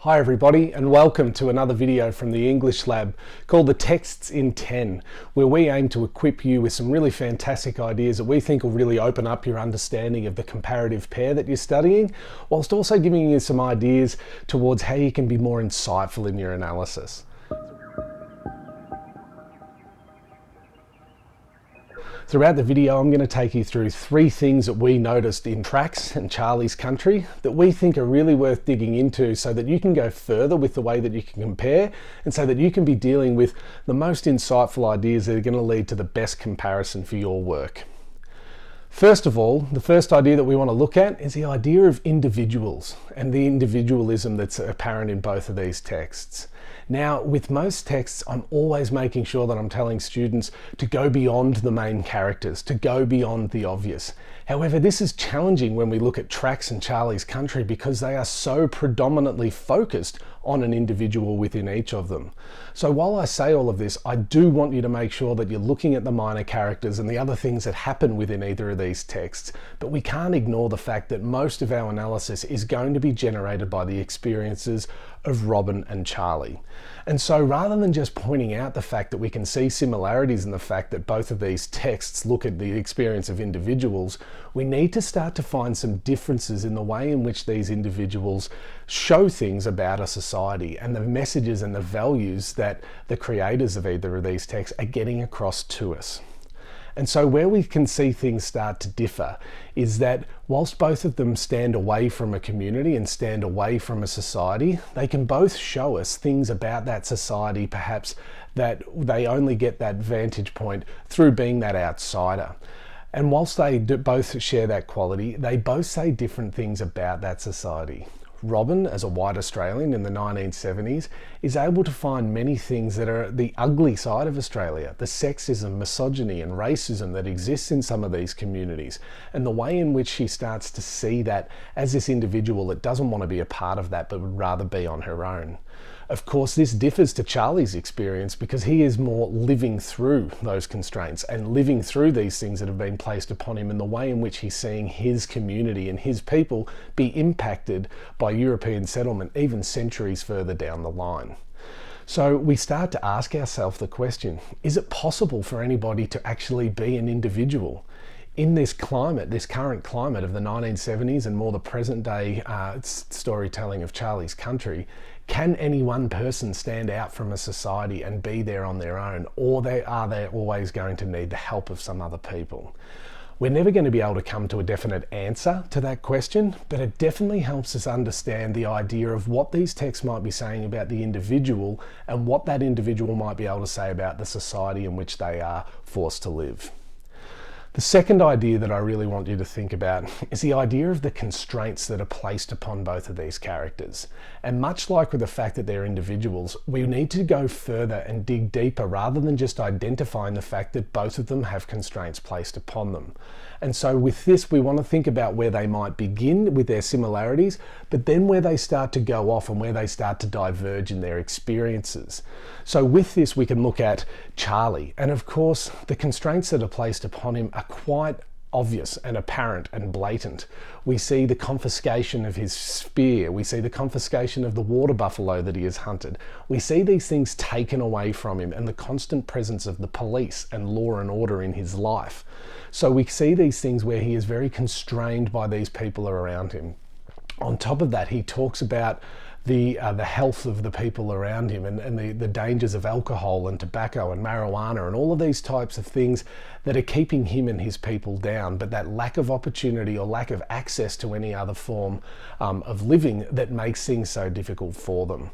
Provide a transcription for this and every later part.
Hi everybody, and welcome to another video from the English Lab called The Texts in 10, where we aim to equip you with some really fantastic ideas that we think will really open up your understanding of the comparative pair that you're studying, whilst also giving you some ideas towards how you can be more insightful in your analysis. Throughout the video, I'm going to take you through three things that we noticed in Tracks and Charlie's country that we think are really worth digging into so that you can go further with the way that you can compare and so that you can be dealing with the most insightful ideas that are going to lead to the best comparison for your work. First of all, the first idea that we want to look at is the idea of individuals and the individualism that's apparent in both of these texts. Now, with most texts, I'm always making sure that I'm telling students to go beyond the main characters, to go beyond the obvious. However, this is challenging when we look at Tracks and Charlie's country because they are so predominantly focused on an individual within each of them. So while I say all of this, I do want you to make sure that you're looking at the minor characters and the other things that happen within either of these texts, but we can't ignore the fact that most of our analysis is going to be generated by the experiences of Robyn and Charlie. And so rather than just pointing out the fact that we can see similarities in the fact that both of these texts look at the experience of individuals, we need to start to find some differences in the way in which these individuals show things about a society and the messages and the values that the creators of either of these texts are getting across to us. And so where we can see things start to differ is that whilst both of them stand away from a community and stand away from a society, they can both show us things about that society, perhaps that they only get that vantage point through being that outsider. And whilst they both share that quality, they both say different things about that society. Robyn, as a white Australian in the 1970s, is able to find many things that are the ugly side of Australia, the sexism, misogyny and racism that exists in some of these communities, and the way in which she starts to see that as this individual that doesn't want to be a part of that but would rather be on her own. Of course, this differs to Charlie's experience because he is more living through those constraints and living through these things that have been placed upon him and the way in which he's seeing his community and his people be impacted by European settlement even centuries further down the line. So we start to ask ourselves the question, is it possible for anybody to actually be an individual? In this climate, this current climate of the 1970s and more the present day storytelling of Charlie's country, can any one person stand out from a society and be there on their own, or are they always going to need the help of some other people? We're never going to be able to come to a definite answer to that question, but it definitely helps us understand the idea of what these texts might be saying about the individual and what that individual might be able to say about the society in which they are forced to live. The second idea that I really want you to think about is the idea of the constraints that are placed upon both of these characters. And much like with the fact that they're individuals, we need to go further and dig deeper rather than just identifying the fact that both of them have constraints placed upon them. And so with this, we want to think about where they might begin with their similarities, but then where they start to go off and where they start to diverge in their experiences. So with this, we can look at Charlie. And of course, the constraints that are placed upon him are quite obvious and apparent and blatant. We see the confiscation of his spear. We see the confiscation of the water buffalo that he has hunted. We see these things taken away from him and the constant presence of the police and law and order in his life. So we see these things where he is very constrained by these people around him. On top of that, he talks about the health of the people around him and the dangers of alcohol and tobacco and marijuana and all of these types of things that are keeping him and his people down, but that lack of opportunity or lack of access to any other form of living that makes things so difficult for them.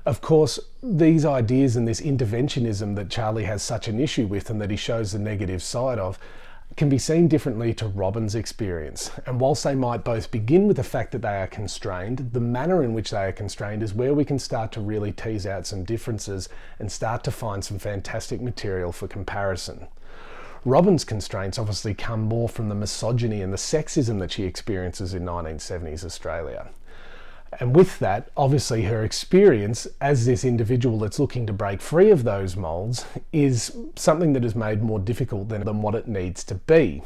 Of course, these ideas and this interventionism that Charlie has such an issue with and that he shows the negative side of can be seen differently to Robyn's experience. And whilst they might both begin with the fact that they are constrained, the manner in which they are constrained is where we can start to really tease out some differences and start to find some fantastic material for comparison. Robyn's constraints obviously come more from the misogyny and the sexism that she experiences in 1970s Australia. And with that, obviously her experience as this individual that's looking to break free of those molds is something that is made more difficult than what it needs to be.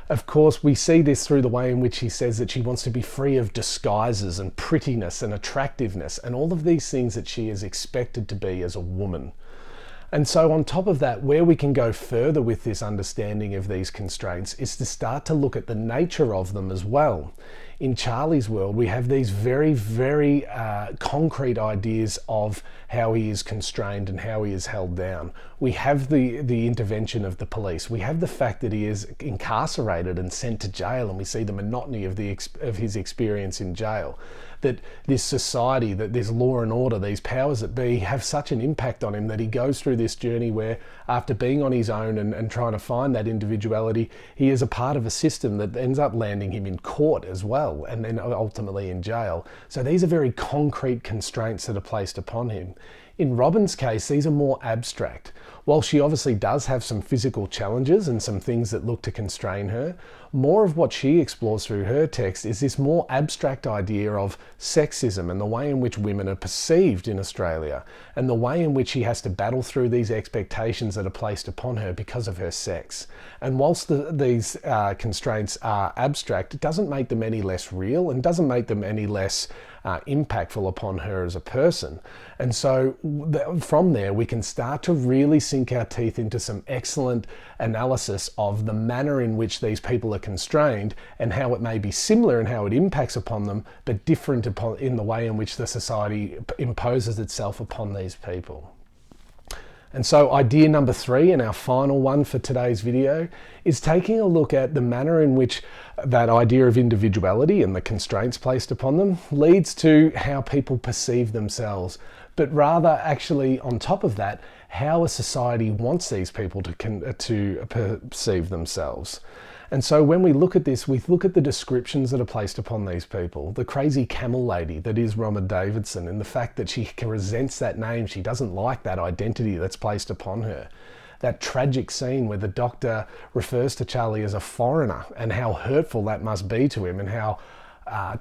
Of course, we see this through the way in which he says that she wants to be free of disguises and prettiness and attractiveness and all of these things that she is expected to be as a woman. And so on top of that, where we can go further with this understanding of these constraints is to start to look at the nature of them as well. In Charlie's world, we have these very concrete ideas of how he is constrained and how he is held down. We have the intervention of the police. We have the fact that he is incarcerated and sent to jail, and we see the monotony of his experience in jail. That this society, that this law and order, these powers that be have such an impact on him that he goes through this journey where, after being on his own and trying to find that individuality, he is a part of a system that ends up landing him in court as well, and then ultimately in jail. So these are very concrete constraints that are placed upon him. In Robyn's case, these are more abstract. While she obviously does have some physical challenges and some things that look to constrain her, more of what she explores through her text is this more abstract idea of sexism and the way in which women are perceived in Australia, and the way in which she has to battle through these expectations that are placed upon her because of her sex. And whilst these constraints are abstract, it doesn't make them any less real and doesn't make them any less impactful upon her as a person. And so from there we can start to really sink our teeth into some excellent analysis of the manner in which these people are constrained and how it may be similar in how it impacts upon them, but different in the way in which the society imposes itself upon these people. And so idea number 3, and our final one for today's video, is taking a look at the manner in which that idea of individuality and the constraints placed upon them leads to how people perceive themselves, but rather actually on top of that, how a society wants these people to perceive themselves. And so when we look at this, we look at the descriptions that are placed upon these people. The crazy camel lady that is Robyn Davidson, and the fact that she resents that name, she doesn't like that identity that's placed upon her. That tragic scene where the doctor refers to Charlie as a foreigner, and how hurtful that must be to him, and how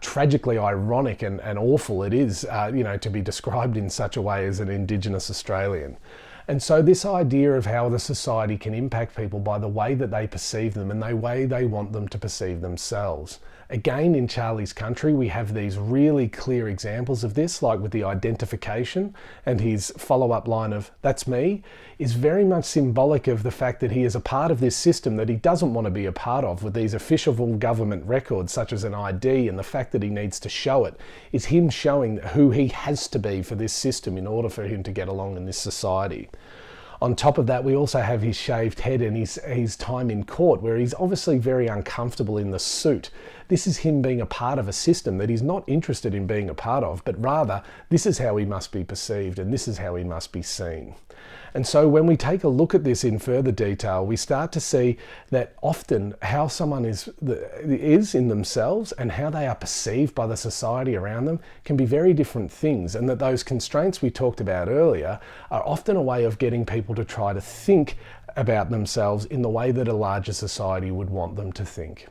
tragically ironic and awful it is to be described in such a way as an Indigenous Australian. And so this idea of how the society can impact people by the way that they perceive them and the way they want them to perceive themselves. Again, in Charlie's Country, we have these really clear examples of this, like with the identification, and his follow-up line of, "That's me," is very much symbolic of the fact that he is a part of this system that he doesn't want to be a part of, with these official government records such as an ID, and the fact that he needs to show it is him showing who he has to be for this system in order for him to get along in this society. On top of that, we also have his shaved head and his time in court, where he's obviously very uncomfortable in the suit. This is him being a part of a system that he's not interested in being a part of, but rather this is how he must be perceived and this is how he must be seen. And so when we take a look at this in further detail, we start to see that often how someone is in themselves and how they are perceived by the society around them can be very different things, and that those constraints we talked about earlier are often a way of getting people to try to think about themselves in the way that a larger society would want them to think.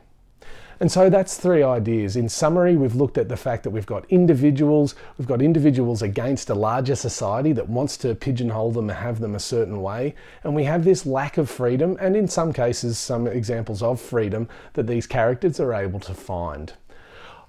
And so that's 3 ideas. In summary, we've looked at the fact that we've got individuals against a larger society that wants to pigeonhole them and have them a certain way. And we have this lack of freedom, and in some cases, some examples of freedom that these characters are able to find.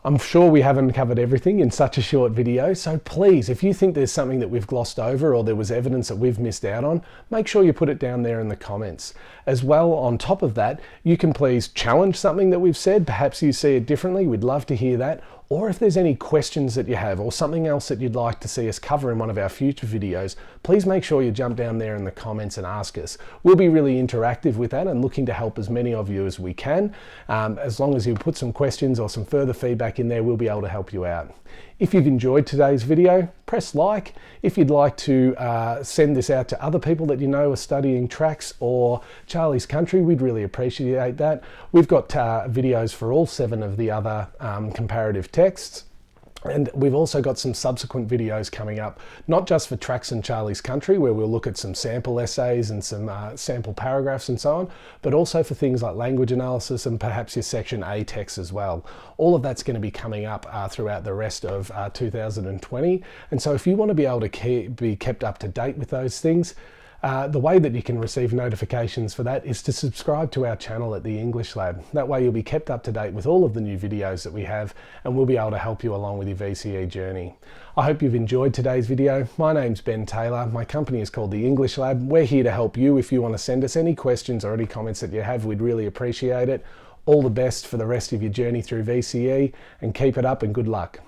I'm sure we haven't covered everything in such a short video, so please, if you think there's something that we've glossed over or there was evidence that we've missed out on, make sure you put it down there in the comments. As well, on top of that, you can please challenge something that we've said. Perhaps you see it differently. We'd love to hear that. Or if there's any questions that you have or something else that you'd like to see us cover in one of our future videos, please make sure you jump down there in the comments and ask us. We'll be really interactive with that and looking to help as many of you as we can. As long as you put some questions or some further feedback in there, we'll be able to help you out. If you've enjoyed today's video, press like. If you'd like to send this out to other people that you know are studying tracks or Charlie's Country, we'd really appreciate that. We've got videos for all 7 of the other comparative texts. And we've also got some subsequent videos coming up, not just for Tracks and Charlie's Country, where we'll look at some sample essays and some sample paragraphs and so on, but also for things like language analysis and perhaps your Section A text as well. All of that's going to be coming up throughout the rest of 2020. And so if you want to be able to be kept up to date with those things, The way that you can receive notifications for that is to subscribe to our channel at the English Lab. That way you'll be kept up to date with all of the new videos that we have, and we'll be able to help you along with your VCE journey. I hope you've enjoyed today's video. My name's Ben Taylor. My company is called the English Lab. We're here to help you. If you want to send us any questions or any comments that you have, we'd really appreciate it. All the best for the rest of your journey through VCE, and keep it up and good luck.